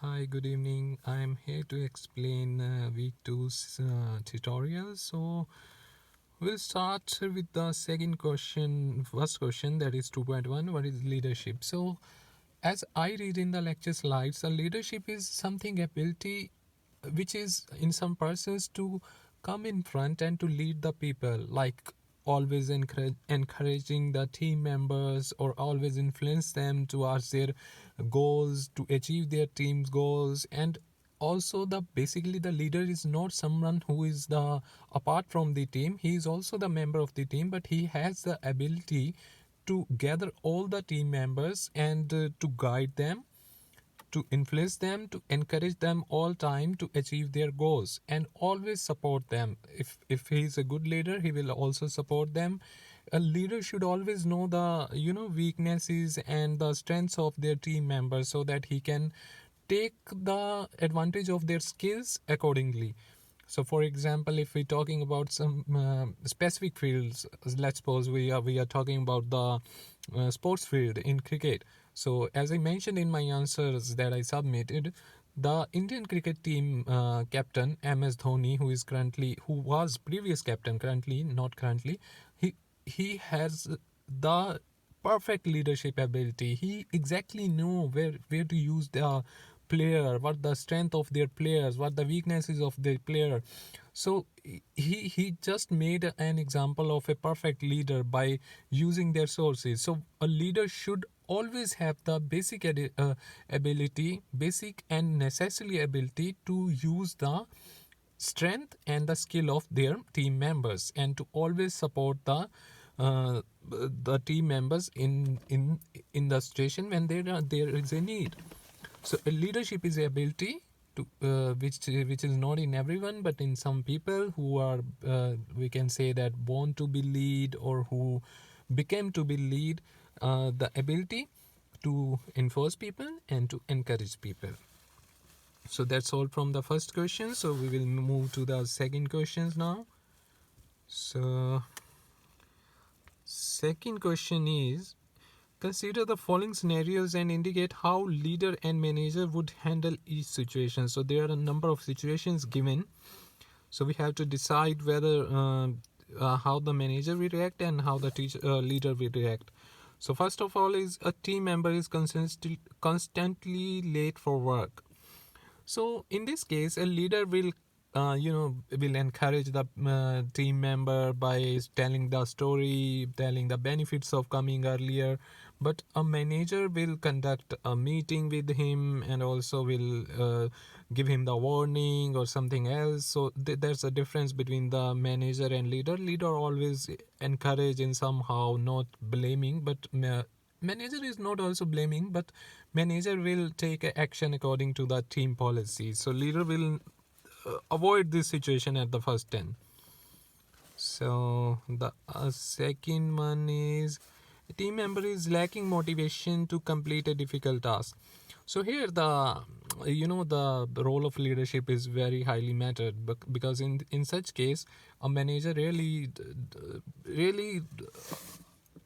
Hi, good evening. I'm here to explain week two's tutorial. So we'll start with the first question, that is 2.1. What is leadership? So as I read in the lecture slides, the leadership is something ability which is in some persons to come in front and to lead the people, like always encouraging the team members or always influence them towards their goals to achieve their team's goals. And also the basically the leader is not someone who is the apart from the team. He is also the member of the team, but he has the ability to gather all the team members and to guide them, to influence them, to encourage them all time to achieve their goals and always support them. If he is a good leader, he will also support them. A leader should always know the weaknesses and the strengths of their team members so that he can take the advantage of their skills accordingly. So for example, if we're talking about some specific fields, let's suppose we are talking about the sports field in cricket. So as I mentioned in my answers that I submitted, the Indian cricket team captain MS Dhoni, who was previous captain, currently not currently, he has the perfect leadership ability. He exactly know where to use the player, what the strength of their players, what the weaknesses of their player. So he just made an example of a perfect leader by using their sources. So a leader should always have the basic and necessary ability to use the strength and the skill of their team members and to always support the team members in the situation when there is a need. So leadership is the ability to which is not in everyone, but in some people who are we can say that born to be lead or who became to be lead, the ability to enforce people and to encourage people. So that's all from the first question. So we will move to the second questions now. So second question is, consider the following scenarios and indicate how leader and manager would handle each situation. So there are a number of situations given. So we have to decide whether how the manager will react and how the leader will react. So first of all is a team member is constantly late for work. So in this case, a leader will encourage the team member by telling the story, telling the benefits of coming earlier. But a manager will conduct a meeting with him and also will give him the warning or something else. So there's a difference between the manager and leader. Leader always encourage in somehow, not blaming, but manager is not also blaming, but manager will take action according to the team policy. So leader will avoid this situation at the first 10. So the second one is, a team member is lacking motivation to complete a difficult task. So here the role of leadership is very highly mattered, because in such case a manager really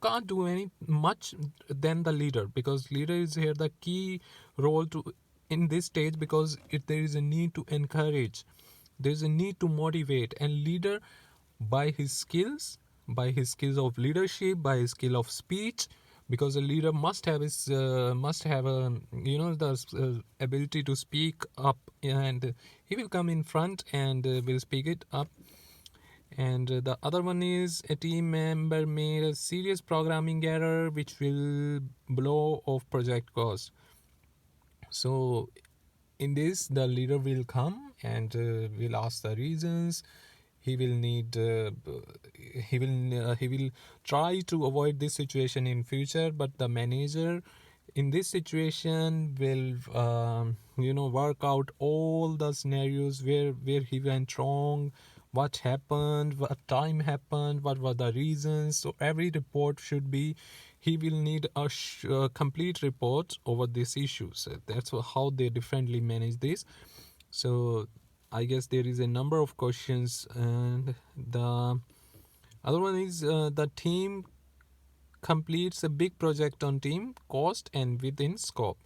can't do any much than the leader, because leader is here the key role to in this stage, because if there is a need to encourage, there is a need to motivate, and leader by his skills, of leadership, by his skill of speech, because a leader must have a the ability to speak up, and he will come in front and will speak it up. And the other one is, a team member made a serious programming error which will blow off project cost. So in this, the leader will come and will ask the reasons. He will need he will try to avoid this situation in future, but the manager in this situation will work out all the scenarios where he went wrong, what happened, what time happened, what were the reasons. So every report should be, he will need a complete report over these issues. That's how they differently manage this. So I guess there is a number of questions, and the other one is, the team completes a big project on team cost and within scope.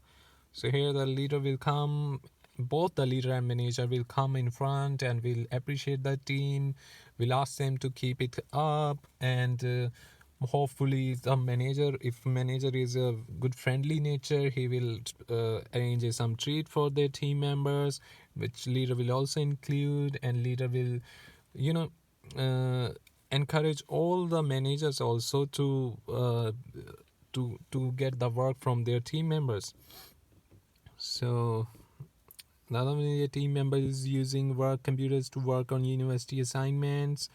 So here the leader will come, both the leader and manager will come in front and will appreciate the team, will ask them to keep it up, and hopefully the manager, if manager is a good friendly nature, he will arrange some treat for their team members, which leader will also include, and leader will, you know, encourage all the managers also to get the work from their team members. So not only a team member is using work computers to work on university assignments,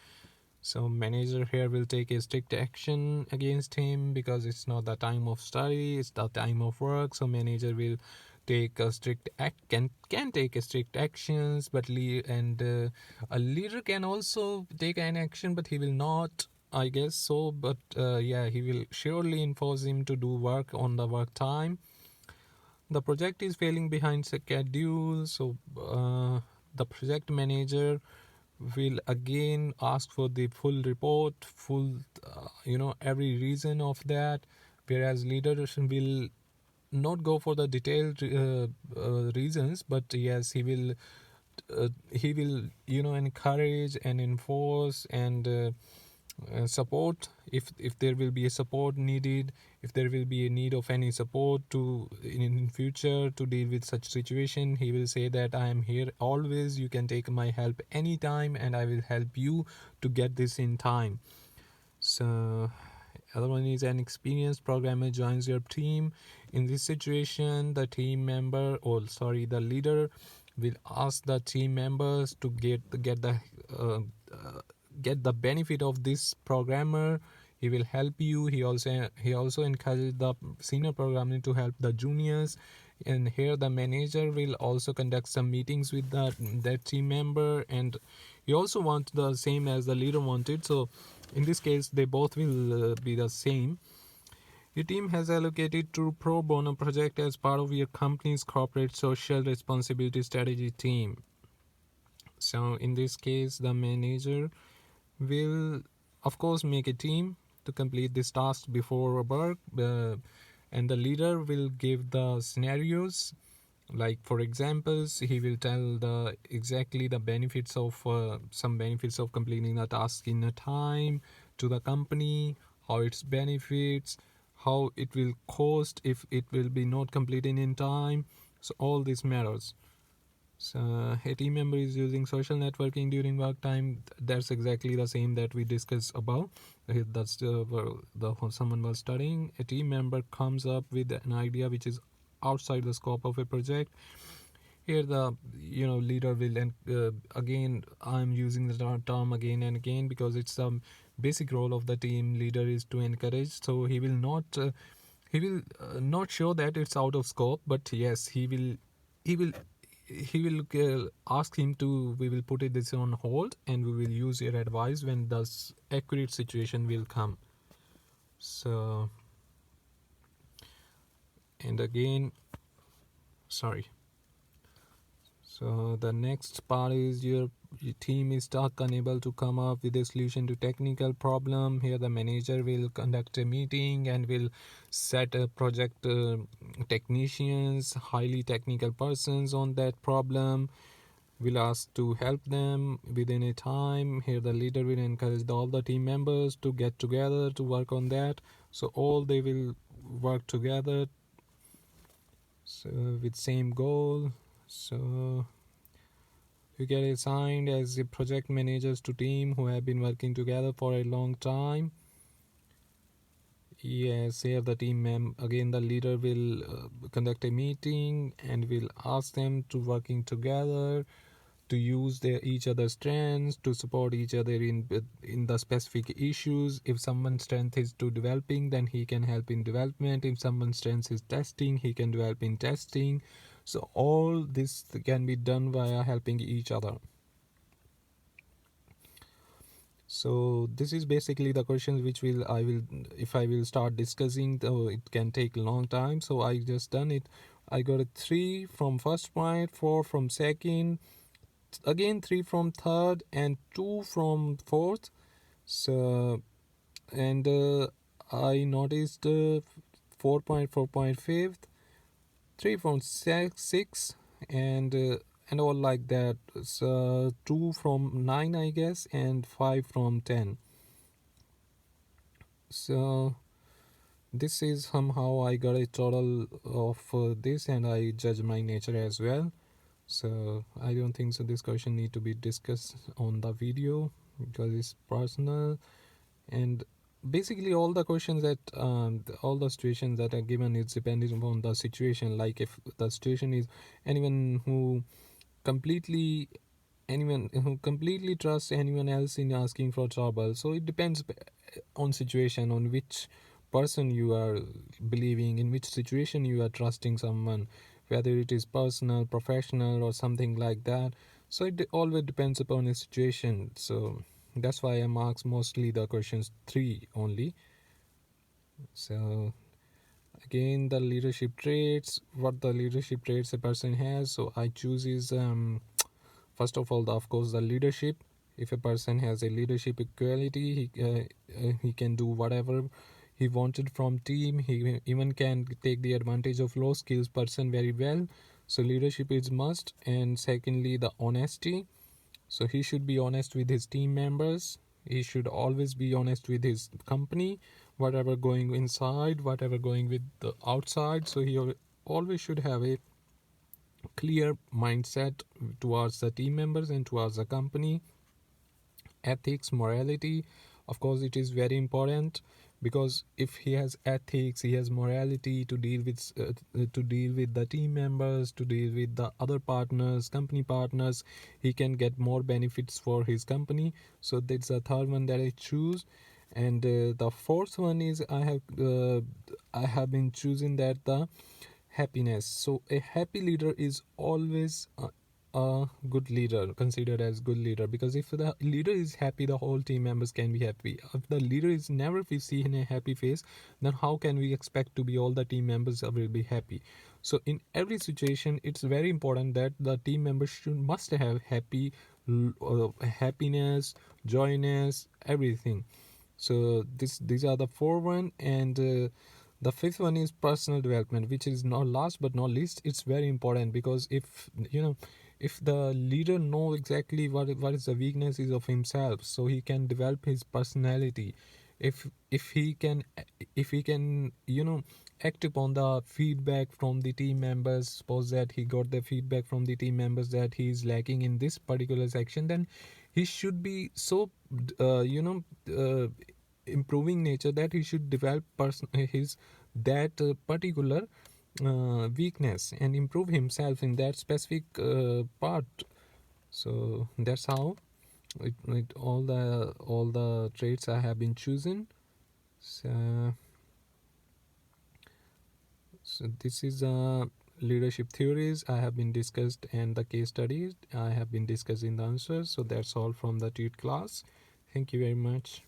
so manager here will take a strict action against him because it's not the time of study, it's the time of work. So manager will take a strict act can take a strict actions, but a leader can also take an action, but he will not. I guess so, but yeah, he will surely enforce him to do work on the work time. The project is failing behind schedule, so the project manager will again ask for the full report, full every reason of that, whereas leadership will not go for the detailed reasons, but yes, he will encourage and enforce and support if there will be a support needed, if there will be a need of any support to in future to deal with such situation. He will say that I am here always, you can take my help anytime, and I will help you to get this in time. So other one is an experienced programmer joins your team. In this situation, the team member, the leader will ask the team members to uh, uh, get the benefit of this programmer. He will help you. He also encourages the senior programmer to help the juniors. And here the manager will also conduct some meetings with that team member, and he also wants the same as the leader wanted. So in this case, they both will be the same. Your team has allocated to pro bono project as part of your company's corporate social responsibility strategy team. So in this case, the manager will, of course, make a team to complete this task before work, and the leader will give the scenarios. Like for examples, he will tell exactly the benefits of some benefits of completing the task in a time to the company, how its benefits, how it will cost if it will be not completed in time. So all these matters. So a team member is using social networking during work time. That's exactly the same that we discussed above. That's the someone was studying. A team member comes up with an idea which is outside the scope of a project. Here the leader will, and again I'm using the term again and again because it's the basic role of the team leader is to encourage. So he will not show that it's out of scope, but yes, he will ask him to, we will put this on hold and we will use your advice when the accurate situation will come. So, and again, sorry. So the next part is your team is stuck, unable to come up with a solution to technical problem. Here the manager will conduct a meeting and will set a project technicians, highly technical persons on that problem. Will ask to help them within a time. Here the leader will encourage all the team members to get together to work on that. So all they will work together, so with same goal. So you get assigned as the project managers to team who have been working together for a long time. Yes, here the again the leader will conduct a meeting and will ask them to working together to use each other's strengths to support each other in the specific issues. If someone's strength is to developing, then he can help in development. If someone's strength is testing, he can develop in testing. So all this can be done via helping each other. So this is basically the questions which if I will start discussing, though it can take a long time. So I just done it. I got a 3 from first point, 4 from second, again 3 from third, and 2 from fourth. So and I noticed 4.4.5, 3 from 6 and all like that. So 2 from 9, I guess, and 5 from 10. So this is somehow I got a total of this, and I judge my nature as well. So I don't think so this question need to be discussed on the video because it's personal. And basically all the questions that all the situations that are given is depending upon the situation. Like if the situation is anyone who completely anyone who completely trusts anyone else in asking for trouble, so it depends on situation, on which person you are believing, in which situation you are trusting someone, whether it is personal, professional, or something like that. So it always depends upon the situation. So that's why I marks mostly the questions 3 only. So again, the leadership traits, what the leadership traits a person has, so I choose is first of all, of course, the leadership. If a person has a leadership equality, he can do whatever he wanted from team. He even can take the advantage of low skills person very well. So leadership is must. And secondly, the honesty. So he should be honest with his team members. He should always be honest with his company, whatever going inside, whatever going with the outside. So he always should have a clear mindset towards the team members and towards the company. Ethics, morality, of course it is very important, because if he has ethics, he has morality to deal with the team members, to deal with the other partners, company partners, he can get more benefits for his company. So that's the third one that I choose. And the fourth one is I have been choosing that the happiness. So a happy leader is always a good leader, considered as good leader, because if the leader is happy, the whole team members can be happy. If the leader is never we see in a happy face, then how can we expect to be all the team members will be happy? So in every situation, it's very important that the team members must have happiness, joyness, everything. So these are the four one. And the fifth one is personal development, which is not last but not least. It's very important, because if the leader know exactly what is the weaknesses of himself, so he can develop his personality. If he can, act upon the feedback from the team members, suppose that he got the feedback from the team members that he is lacking in this particular section, then he should be so improving nature that he should develop his that particular weakness and improve himself in that specific part. So that's how all the traits I have been chosen. So this is leadership theories I have been discussed, and the case studies I have been discussing the answers. So that's all from the TET class. Thank you very much.